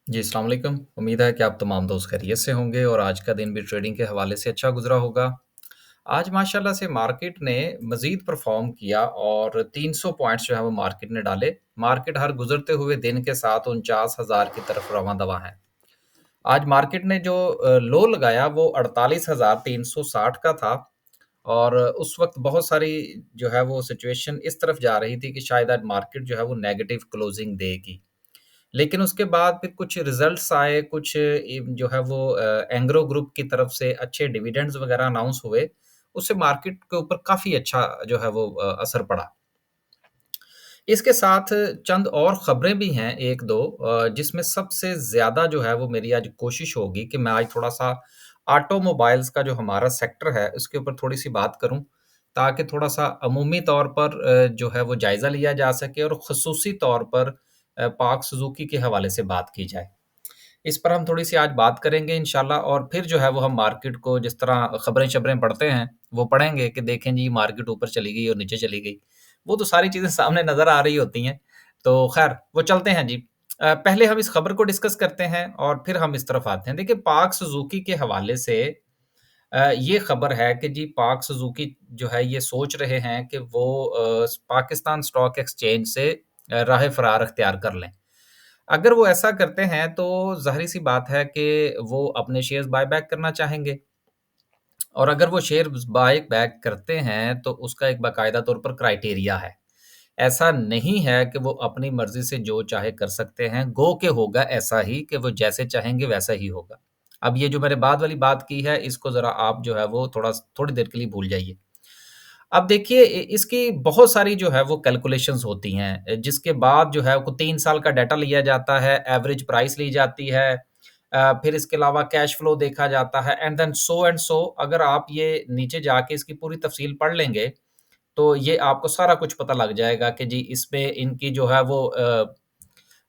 जी, अस्सलाम वालेकुम। उम्मीद है कि आप तमाम दोस्त खैरियत से होंगे और आज का दिन भी ट्रेडिंग के हवाले से अच्छा गुज़रा होगा। आज माशाल्लाह से मार्केट ने मज़ीद परफ़ॉर्म किया और 300 पॉइंट्स जो है वो मार्केट ने डाले। मार्केट हर गुज़रते हुए दिन के साथ 49,000 की तरफ रवां-दवां है। आज मार्केट ने जो लो लगाया वो 48,360 का था और उस वक़्त बहुत सारी जो है वो सिचुएशन इस तरफ जा रही थी कि शायद आज मार्केट जो है वो नेगेटिव क्लोज़िंग देगी। लेकिन उसके बाद फिर कुछ रिज़ल्ट्स आए, कुछ जो है वो एंग्रो ग्रुप की तरफ से अच्छे डिविडेंड्स वग़ैरह अनाउंस हुए, उससे मार्केट के ऊपर काफ़ी अच्छा जो है वो असर पड़ा। इसके साथ चंद और ख़बरें भी हैं 1-2 जिसमें सबसे ज़्यादा जो है वो मेरी आज कोशिश होगी कि मैं आज थोड़ा-सा ऑटोमोबाइल्स का जो हमारा सेक्टर है, उसके ऊपर थोड़ी-सी बात करूँ, ताकि थोड़ा-सा अमूमी तौर पर जो है वो जायज़ा लिया जा सके और ख़ुसूसी तौर पर पाक सुज़ुकी के हवाले से बात की जाए। इस पर हम थोड़ी-सी आज बात करेंगे इंशाल्लाह और फिर जो है वो हम मार्केट को जिस तरह ख़बरें-शबरें पढ़ते हैं, वो पढ़ेंगे कि देखें जी मार्केट ऊपर चली गई और नीचे चली गई। वो तो सारी चीज़ें सामने नज़र आ रही होती हैं। तो ख़ैर वो चलते हैं जी। पहले हम इस ख़बर को डिस्कस करते हैं और फिर हम इस तरफ आते हैं। देखिए पाक सुज़ुकी के हवाले से ये ख़बर है कि जी पाक सुज़ुकी जो है ये सोच रहे हैं कि वो पाकिस्तान स्टॉक एक्सचेंज से राह फ़रार अख्तियार कर लें। अगर वो ऐसा करते हैं तो ज़ाहिर-सी बात है कि वो अपने शेयर्स बाय बैक करना चाहेंगे और अगर वो शेयर्स बाय बैक करते हैं तो उसका एक बाकायदा तौर पर क्राइटेरिया है। ऐसा नहीं है कि वो अपनी मर्ज़ी से जो चाहे कर सकते हैं, गो के होगा ऐसा ही कि वो जैसे चाहेंगे वैसा ही होगा। अब ये जो मैंने बाद वाली बात की है इसको ज़रा आप जो है वो थोड़ी देर के लिए भूल जाइए। अब देखिए इसकी बहुत सारी जो है वो कैलकुलेशंस होती हैं जिसके बाद जो है वो 3 साल का डाटा लिया जाता है, एवरेज प्राइस ली जाती है फिर इसके अलावा कैश फ्लो देखा जाता है and then so and so अगर आप ये नीचे जाके इसकी पूरी तफ़सील पढ़ लेंगे, तो ये आपको सारा कुछ पता लग जाएगा कि जी इसमें इनकी जो है वो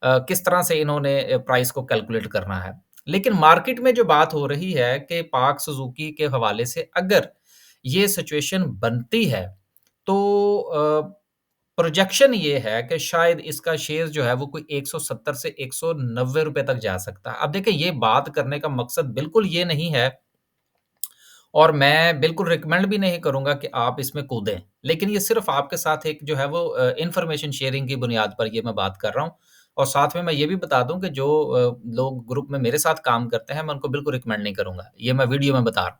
किस तरह से इन्होंने प्राइस को कैलकुलेट करना है। लेकिन मार्केट में जो बात हो रही है कि पाक सुज़ुकी के हवाले से अगर ये सिचुएशन बनती है, तो प्रोजेक्शन ये है कि शायद इसका शेयर जो है वो कोई 170 से ₹190 तक जा सकता है। अब देखिए ये बात करने का मकसद बिल्कुल ये नहीं है और मैं बिल्कुल रिकमेंड भी नहीं करूँगा कि आप इसमें कूदें। लेकिन ये सिर्फ़ आपके साथ एक जो है वो इन्फॉर्मेशन शेयरिंग की बुनियाद पर ये मैं बात कर रहा हूँ। और साथ में मैं ये भी बता दूँ कि जो लोग ग्रुप में मेरे साथ काम करते हैं, मैं उनको बिल्कुल रिकमेंड नहीं करूँगा। ये मैं वीडियो में बता रहा हूँ।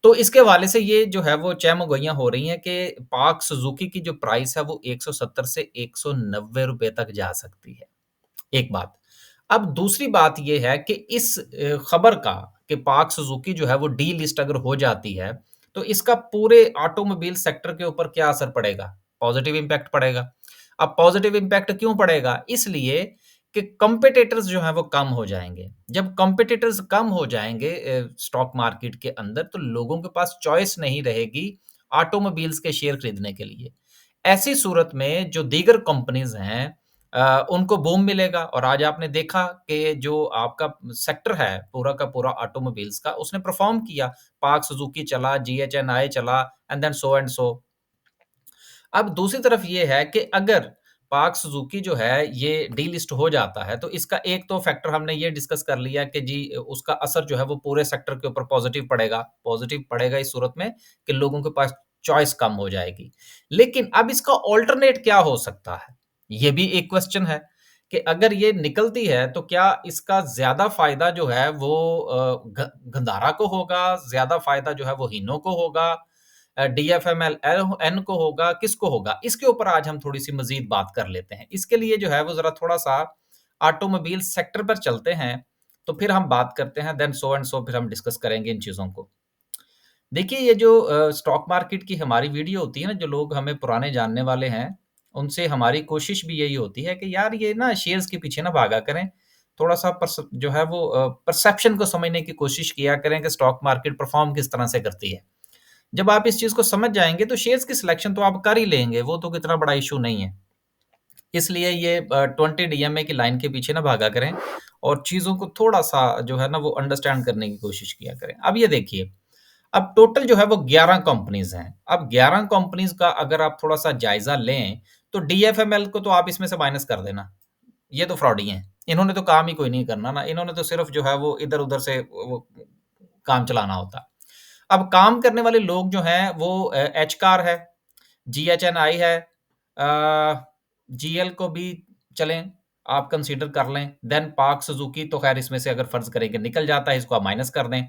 तो इसके हवाले से ये जो है वो चह-मुगोइयाँ हो रही हैं कि पाक सुज़ुकी की जो प्राइस है वो 170 से ₹190 तक जा सकती है। एक बात। अब दूसरी बात ये है कि इस खबर का कि पाक सुज़ुकी जो है वो डीलिस्ट अगर हो जाती है, तो इसका पूरे ऑटोमोबाइल सेक्टर के ऊपर क्या असर पड़ेगा? पॉज़िटिव इम्पैक्ट पड़ेगा। अब पॉज़िटिव इम्पैक्ट क्यों पड़ेगा? इसलिए कि कॉम्पिटिटर्स जो हैं वो कम हो जाएँगे। जब कॉम्पिटिटर्स कम हो जाएँगे स्टॉक मार्केट के अंदर तो लोगों के पास चॉइस नहीं रहेगी ऑटोमोबाइल्स के शेयर खरीदने के लिए। ऐसी सूरत में जो दीगर कंपनीज़ हैं उनको बूम मिलेगा और आज आपने देखा कि जो आपका सेक्टर है पूरा का पूरा ऑटोमोबाइल्स का उसने परफ़ॉर्म किया। पार्क सुज़ुकी चला, जीएचएनआई चला and then so and so. अब दूसरी तरफ ये है कि अगर पार्क सुज़ुकी जो है ये डीलिस्ट हो जाता है तो इसका एक तो फैक्टर हमने ये डिस्कस कर लिया कि जी उसका असर जो है वो पूरे सेक्टर के ऊपर पॉज़िटिव पड़ेगा। पॉज़िटिव पड़ेगा इस सूरत में कि लोगों के पास चॉइस कम हो जाएगी। लेकिन अब इसका अल्टरनेट क्या हो सकता है? ये भी एक क्वेश्चन है कि अगर ये निकलती है तो क्या इसका ज़्यादा फ़ायदा जो है वो ग गंधारा को होगा, ज़्यादा फ़ायदा जो है वो हिनो को होगा डीएफएमएल एल एन को होगा, किसको होगा? इसके ऊपर आज हम थोड़ी-सी मज़ीद बात कर लेते हैं। इसके लिए जो है वो ज़रा थोड़ा-सा ऑटोमोबाइल सेक्टर पर चलते हैं, तो फिर हम बात करते हैं देन सो एंड सो फिर हम डिस्कस करेंगे इन चीज़ों को। देखिए ये जो स्टॉक मार्केट की हमारी वीडियो होती है ना, जो लोग हमें पुराने जानने वाले हैं, उनसे हमारी कोशिश भी यही होती है कि यार ये ना शेयर्स के पीछे ना भागा करें। थोड़ा-सा जो है वो परसेप्शन को समझने की कोशिश किया करें कि स्टॉक मार्केट परफ़ॉर्म किस तरह से करती है। जब आप इस चीज़ को समझ जाएँगे तो शेयर्स की सिलेक्शन तो आप कर ही लेंगे, वो तो कितना बड़ा इश्यू नहीं है। इसलिए ये 20 डीएमए की लाइन के पीछे ना भागा करें और चीज़ों को थोड़ा-सा जो है ना वो अंडरस्टैंड करने की कोशिश किया करें। अब ये देखिए, अब टोटल जो है वो 11 कंपनीज़ हैं। अब 11 कंपनीज़ का अगर आप थोड़ा-सा जायज़ा लें, तो डीएफएमएल को तो आप इसमें से माइनस कर देना, ये तो फ्रॉड ही हैं। इन्होंने तो काम ही कोई नहीं करना ना, इन्होंने तो सिर्फ़ जो है वो इधर-उधर से वो काम चलाना होता है। अब काम करने वाले लोग जो हैं वो एच-कार है, जीएचएनआई है, जीएल को भी चलें, आप कंसीडर कर लें, देन पार्क सुज़ुकी तो ख़ैर इसमें से अगर फ़र्ज़ करें कि निकल जाता है, इसको आप माइनस कर दें।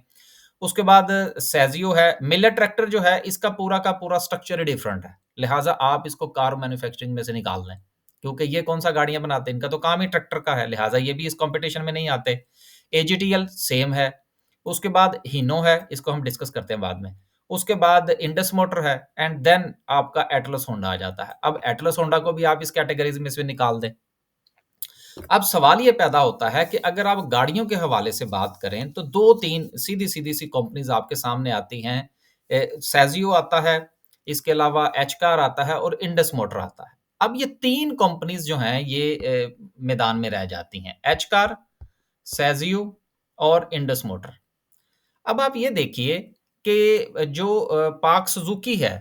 उसके बाद सेज़ियो है, मिलर ट्रैक्टर जो है इसका पूरा का पूरा स्ट्रक्चर ही डिफरेंट है, लिहाज़ा आप इसको कार मैन्युफैक्चरिंग में से निकाल दें, क्योंकि ये कौन-सा गाड़ियाँ बनाते हैं, इनका तो काम ही ट्रैक्टर का है, लिहाज़ा ये भी इस कॉम्पिटिशन में नहीं आते। एजीटीएल सेम है, उसके बाद हीनो है, इसको हम डिस्कस करते हैं बाद में। उसके बाद इंडस मोटर है एंड देन आपका एटलस होंडा आ जाता है। अब एटलस होंडा को भी आप इस कैटेगरीज़ में से निकाल दें। अब सवाल ये पैदा होता है कि अगर आप गाड़ियों के हवाले से बात करें तो 2-3 सीधी-सीधी सी कंपनीज़ आपके सामने आती हैं। सेज़ियो आता है, इसके अलावा एच-कार आता है और इंडस मोटर आता है। अब ये 3 कंपनीज़ जो हैं ये मैदान में रह जाती हैं। एच-कार, सेज़ियो और इंडस मोटर। अब आप ये देखिए कि जो पार्क सुज़ुकी है,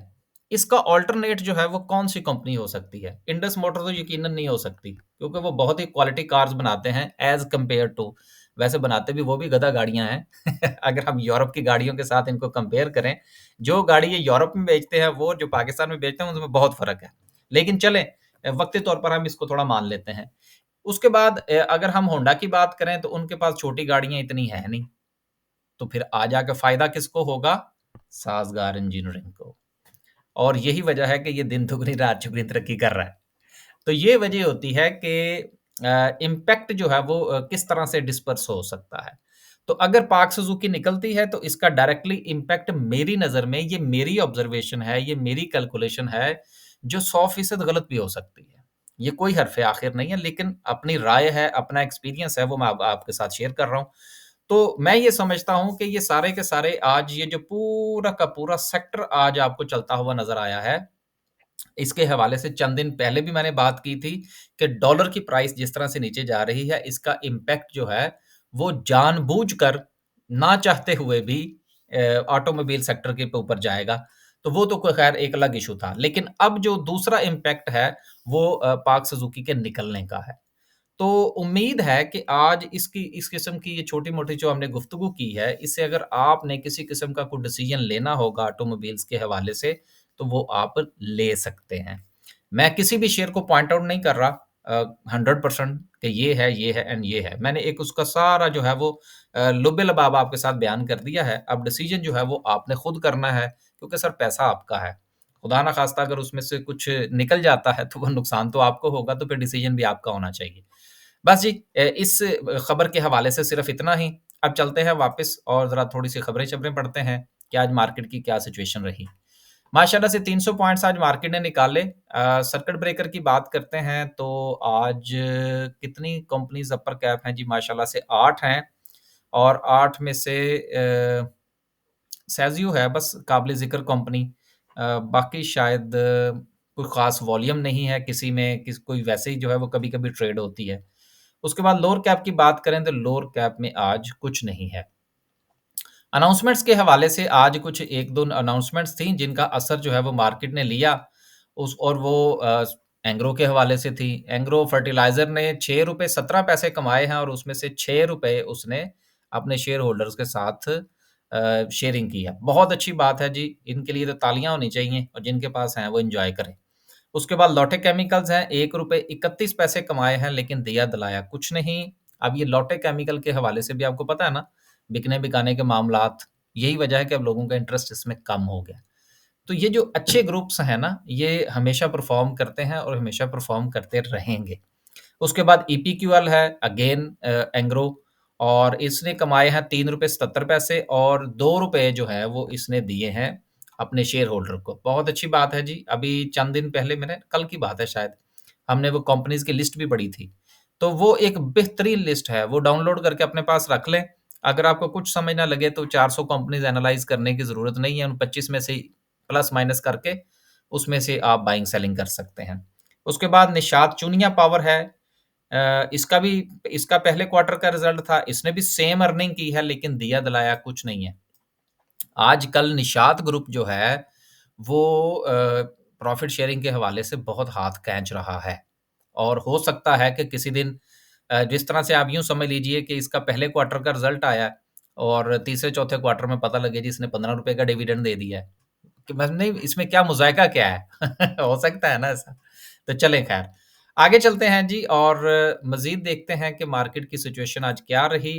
इसका अल्टरनेट जो है वो कौन-सी कंपनी हो सकती है? इंडस मोटर तो यकीनन नहीं हो सकती, क्योंकि वो बहुत ही क्वालिटी कार्स बनाते हैं एज़ कंपेयर टू वैसे बनाते भी वो भी गधा गाड़ियाँ हैं। अगर हम यूरोप की गाड़ियों के साथ इनको कंपेयर करें, जो गाड़ी ये यूरोप में बेचते हैं वो जो पाकिस्तान में बेचते हैं उसमें बहुत फ़र्क है। लेकिन चलें वक़्ती तौर पर हम इसको थोड़ा मान लेते हैं। उसके बाद अगर हम होंडा की बात करें तो उनके पास छोटी गाड़ियाँ इतनी हैं नहीं। तो फिर आ जाके फ़ायदा किसको होगा? साज़गार इंजीनियरिंग को। और यही वजह है कि ये दिन दुगनी रात चौगुनी तरक्की कर रहा है। तो ये वजह होती है कि इम्पैक्ट जो है वो किस तरह से डिस्पर्स हो सकता है। तो अगर पाक सुज़ुकी निकलती है तो इसका डायरेक्टली इम्पैक्ट मेरी नज़र में ये मेरी ऑब्ज़र्वेशन है, ये मेरी कैलकुलेशन है, जो 100% गलत भी हो सकती है। ये कोई हरफ़ आखिर नहीं है लेकिन अपनी राय है, अपना एक्सपीरियंस है वो मैं अब आपके साथ शेयर कर रहा हूँ। तो मैं ये समझता हूँ कि ये सारे के सारे आज ये जो पूरा का पूरा सेक्टर आज आपको चलता हुआ नज़र आया है, इसके हवाले से चंद दिन पहले भी मैंने बात की थी कि डॉलर की प्राइस जिस तरह से नीचे जा रही है, इसका इम्पैक्ट जो है, वो जानबूझकर ना चाहते हुए भी ऑटोमोबाइल सेक्टर के ऊपर जाएगा। तो वो तो कोई ख़ैर एक अलग इश्यू था। लेकिन अब जो दूसरा इम्पैक्ट है, वो पार्क सुज़ुकी के निकलने का है। तो उम्मीद है कि आज इसकी इस किस्म की ये छोटी-मोटी जो हमने गुफ्तगू की है, इससे अगर आपने किसी किस्म का कोई डिसीज़न लेना होगा ऑटोमोबाइल्स के हवाले से, तो वो आप ले सकते हैं। मैं किसी भी शेयर को पॉइंट आउट नहीं कर रहा 100% कि ये है एंड ये है। मैंने एक उसका सारा जो है वो लुब-ए-लबाब आपके साथ बयान कर दिया है। अब डिसीज़न जो है वो आपने खुद करना है, क्योंकि सर पैसा आपका है। खुदा ना ख़ास्ता अगर उसमें से कुछ निकल जाता है, तो वो नुकसान तो आपको होगा, तो फिर डिसीज़न भी आपका होना चाहिए। बस जी इस खबर के हवाले से सिर्फ़ इतना ही। अब चलते हैं वापस और ज़रा थोड़ी-सी खबरें-शबरें पढ़ते हैं कि आज मार्केट की क्या सिचुएशन रही। माशाल्लाह से 300 पॉइंट्स आज मार्केट ने निकाले। सर्किट ब्रेकर की बात करते हैं तो आज कितनी कंपनीज़ अपर कैप हैं जी माशाल्लाह से 8 हैं और 8 में से सेज़ियो है बस काबिल ज़िक्र कंपनी। बाकी शायद कोई ख़ास वॉल्यूम नहीं है किसी में कोई वैसे ही जो है वो कभी-कभी ट्रेड होती है। उसके बाद लोअर कैप की बात करें तो लोअर कैप में आज कुछ नहीं है। अनाउंसमेंट्स के हवाले से आज कुछ 1-2 अनाउंसमेंट्स थी जिनका असर जो है वो मार्केट ने लिया उस और वो एंग्रो के हवाले से थी। एंग्रो फर्टिलाइज़र ने ₹6.17 कमाए हैं और उसमें से ₹6 उसने अपने शेयर होल्डर्स के साथ शेयरिंग की है। बहुत अच्छी बात है जी, इनके लिए तो तालियाँ होनी चाहिए और जिनके पास हैं वो एन्जॉय करें। उसके बाद लोटे केमिकल्स हैं, ₹1.31 कमाए हैं लेकिन दिया-दिलाया कुछ नहीं। अब ये लोटे केमिकल के हवाले से भी आपको पता है ना, बिकने-बिकाने के मामलात, यही वजह है कि अब लोगों का इंटरेस्ट इसमें कम हो गया। तो ये जो अच्छे ग्रुप्स हैं ना, ये हमेशा परफ़ॉर्म करते हैं और हमेशा परफ़ॉर्म करते रहेंगे। उसके बाद ईपीक्यूएल है, अगेन एंग्रो और इसने कमाए हैं ₹3.77 और ₹2 जो है वो इसने दिए हैं अपने शेयर होल्डर को। बहुत अच्छी बात है जी। अभी चंद दिन पहले मैंने कल की बात है शायद, हमने वो कंपनीज़ की लिस्ट भी पढ़ी थी। तो वो एक बेहतरीन लिस्ट है, वो डाउनलोड करके अपने पास रख लें। अगर आपको कुछ समझ ना लगे तो 400 कंपनीज़ एनालाइज़ करने की ज़रूरत नहीं है, उन 25 में से प्लस माइनस करके उसमें से आप बाइंग सेलिंग कर सकते हैं। उसके बाद निशात चूनिया पावर है इसका भी इसका पहले क्वार्टर का रिज़ल्ट था, इसने भी सेम अर्निंग की है लेकिन दिया-दिलाया कुछ नहीं है। आजकल निशात ग्रुप जो है, वो प्रॉफ़िट शेयरिंग के हवाले से बहुत हाथ खींच रहा है और हो सकता है कि किसी दिन जिस तरह से आप यूँ समझ लीजिए कि इसका पहले क्वार्टर का रिज़ल्ट आया है और तीसरे-चौथे क्वार्टर में पता लगे जी इसने ₹15 का डिविडेंड दे दिया है। कि बस नहीं इसमें क्या मुज़ायका क्या है? हो सकता है ना ऐसा? तो चलें ख़ैर, आगे चलते हैं जी और मज़ीद देखते हैं कि मार्केट की सिचुएशन आज क्या रही।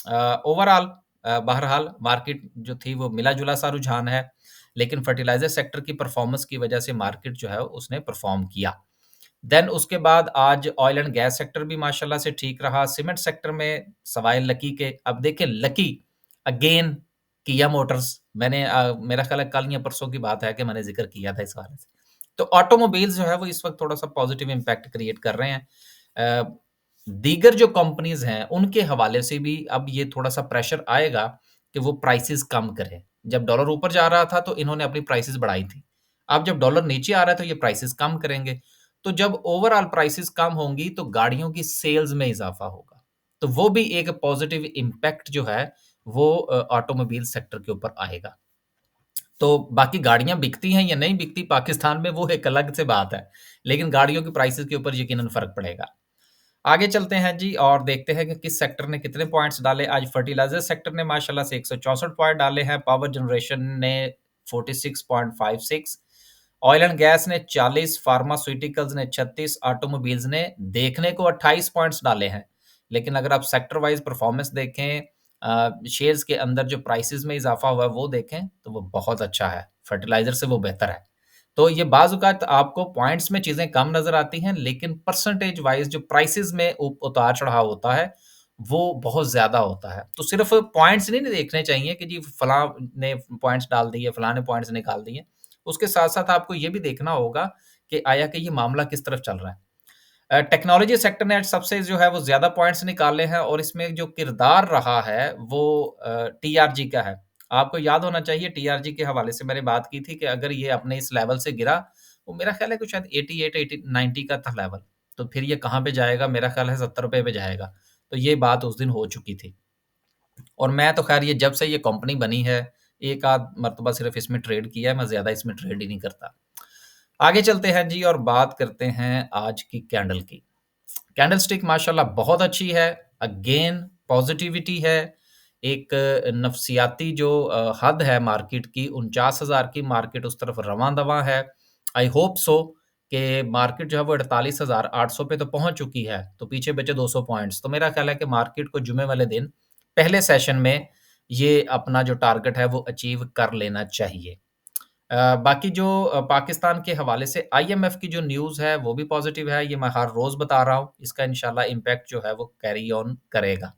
ओवरऑल बहरहाल मार्केट जो थी वो मिला-जुला सा रुझान है, लेकिन फर्टिलाइज़र सेक्टर की परफ़ॉर्मेंस की वज़ह से मार्केट जो है उसने परफ़ॉर्म किया। देन उसके बाद आज ऑयल एंड गैस सेक्टर भी माशाल्लाह से ठीक रहा, सीमेंट सेक्टर में सवाए लकी के अब देखिए लकी अगेन किया मोटर्स मैंने मेरा ख़्याल है कल या परसों की बात है कि मैंने ज़िक्र किया था इस हवाले से। तो ऑटोमोबाइल्स जो है वो इस वक़्त थोड़ा-सा पॉज़िटिव इम्पैक्ट क्रिएट कर रहे हैं। अ, दीगर जो कंपनीज़ हैं, उनके हवाले से भी अब ये थोड़ा-सा प्रेशर आएगा कि वो प्राइसेज़ कम करें। जब डॉलर ऊपर जा रहा था, तो इन्होंने अपनी प्राइसेज़ बढ़ाई थी। अब जब डॉलर नीचे आ रहा है, तो ये प्राइसेज़ कम करेंगे। तो जब ओवरऑल प्राइसेज़ कम होंगी, तो गाड़ियों की सेल्स में इज़ाफ़ा होगा। तो वो भी एक पॉज़िटिव इम्पैक्ट जो है, वो ऑटोमोबाइल सेक्टर के ऊपर आएगा। तो बाकी गाड़ियाँ बिकती हैं या नहीं बिकती पाकिस्तान में, वो एक अलग से बात है। लेकिन गाड़ियों की प्राइसेज़ के ऊपर यकीनन फ़र्क पड़ेगा। आगे चलते हैं जी और देखते हैं कि किस सेक्टर ने कितने पॉइंट्स डाले। आज फर्टिलाइज़र सेक्टर ने माशाल्लाह से 164 पॉइंट डाले हैं, पावर जनरेशन ने 46.56, ऑयल एंड गैस ने 40, फार्मास्यूटिकल्स ने 36, ऑटोमोबाइल्स ने देखने को 28 पॉइंट्स डाले हैं। लेकिन अगर आप सेक्टर वाइज़ परफॉर्मेंस देखें शेयर्स के अंदर जो प्राइसेज़ में इज़ाफ़ा हुआ है वो देखें, तो वो बहुत अच्छा है। फर्टिलाइज़र से वो बेहतर है। तो ये बाज़-औक़ात आपको पॉइंट्स में चीज़ें कम नज़र आती हैं, लेकिन परसेंटेज वाइज़ जो प्राइसेज़ में उतार-चढ़ाव होता है, वो बहुत ज़्यादा होता है। तो सिर्फ़ पॉइंट्स नहीं देखने चाहिए कि जी फलाँ ने पॉइंट्स डाल दिए, फलाँ ने पॉइंट्स निकाल दिए। उसके साथ-साथ आपको ये भी देखना होगा कि आया कि ये मामला किस तरफ चल रहा है। टेक्नोलॉजी सेक्टर ने आज सबसे जो है वो ज़्यादा पॉइंट्स निकाले हैं और इसमें जो किरदार रहा है वो टीआरजी का है। आपको याद होना चाहिए टीआरजी के हवाले से मैंने बात की थी कि अगर ये अपने इस लेवल से गिरा, वो मेरा ख़्याल है कि शायद 88-90 का था लेवल। तो फिर ये कहाँ पे जाएगा? मेरा ख़्याल है ₹70 पे जाएगा। तो ये बात उस दिन हो चुकी थी। और मैं तो ख़ैर ये जब से ये कंपनी बनी है, एक आध मर्तबा सिर्फ़ इसमें ट्रेड किया है, मैं ज़्यादा इसमें ट्रेड ही नहीं करता। आगे चलते हैं जी और बात करते हैं आज की कैंडल की। कैंडलस्टिक माशाल्लाह बहुत अच्छी है, अगेन पॉज़िटिविटी है, एक नफ़्सियाती जो हद है मार्केट की 49,000 की मार्केट उस तरफ रवां-दवां है। आई होप सो कि मार्केट जो है वो 48,800 पे तो पहुँच चुकी है, तो पीछे बचे 200 पॉइंट्स। तो मेरा ख़्याल है कि मार्केट को जुमे वाले दिन पहले सेशन में ये अपना जो टारगेट है वो अचीव कर लेना चाहिए। बाकी जो पाकिस्तान के हवाले से आईएमएफ की जो न्यूज़ है, वो भी पॉज़िटिव है, ये मैं हर रोज़ बता रहा हूँ। इसका इंशाल्लाह इम्पैक्ट जो है वो कैरी ऑन करेगा।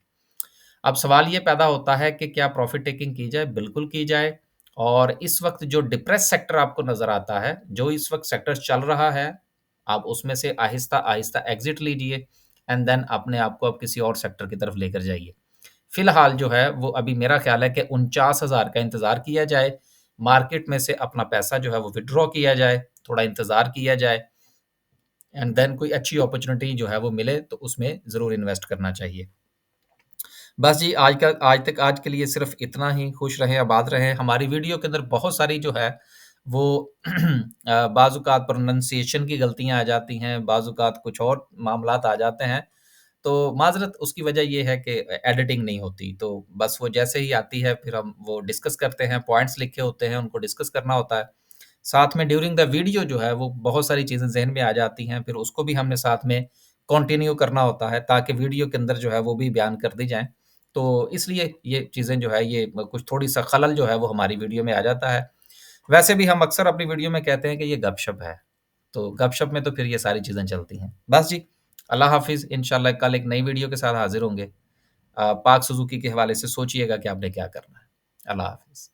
अब सवाल ये पैदा होता है कि क्या प्रॉफ़िट टेकिंग की जाए? बिल्कुल की जाए और इस वक़्त जो डिप्रेस्ड सेक्टर आपको नज़र आता है, जो इस वक़्त सेक्टर चल रहा है, आप उसमें से आहिस्ता-आहिस्ता एग्ज़िट लीजिए एंड देन अपने आप को अब किसी और सेक्टर की तरफ लेकर जाइए। फ़िलहाल जो है वो अभी मेरा ख़्याल है कि 49,000 का इंतज़ार किया जाए, मार्केट में से अपना पैसा जो है वो विथड्रॉ किया जाए, थोड़ा इंतज़ार किया जाए एंड देन कोई अच्छी अपॉर्च्युनिटी जो है वो मिले तो उसमें ज़रूर इन्वेस्ट करना चाहिए। बस जी आज के लिए सिर्फ़ इतना ही, खुश रहें, आबाद रहें। हमारी वीडियो के अंदर बहुत सारी जो है वो बाज़-औक़ात प्रोनंसिएशन की गलतियाँ आ जाती हैं, बाज़-औक़ात कुछ और मामलात आ जाते हैं। तो माज़रत उसकी वजह ये है कि एडिटिंग नहीं होती, तो बस वो जैसे ही आती है फिर हम वो डिस्कस करते हैं, पॉइंट्स लिखे होते हैं, उनको डिस्कस करना होता है। साथ में ड्यूरिंग द वीडियो जो है वो बहुत सारी चीज़ें ज़हन में आ जाती हैं, फिर उसको भी हमने साथ में कंटिन्यू करना होता है ताकि वीडियो के अंदर जो है वो भी बयान कर दी जाएँ। तो इसलिए ये चीज़ें जो है ये कुछ थोड़ी-सा खलल जो है वो हमारी वीडियो में आ जाता है। वैसे भी हम अक्सर अपनी वीडियो में कहते हैं कि ये गपशप है, तो गपशप में तो फिर ये सारी चीज़ें चलती हैं। बस जी, अल्लाह हाफ़िज़, इंशाअल्लाह कल एक नई वीडियो के साथ हाज़िर होंगे। पाक सुज़ुकी के हवाले से सोचिएगा कि आपने क्या करना है। अल्लाह हाफ़िज़।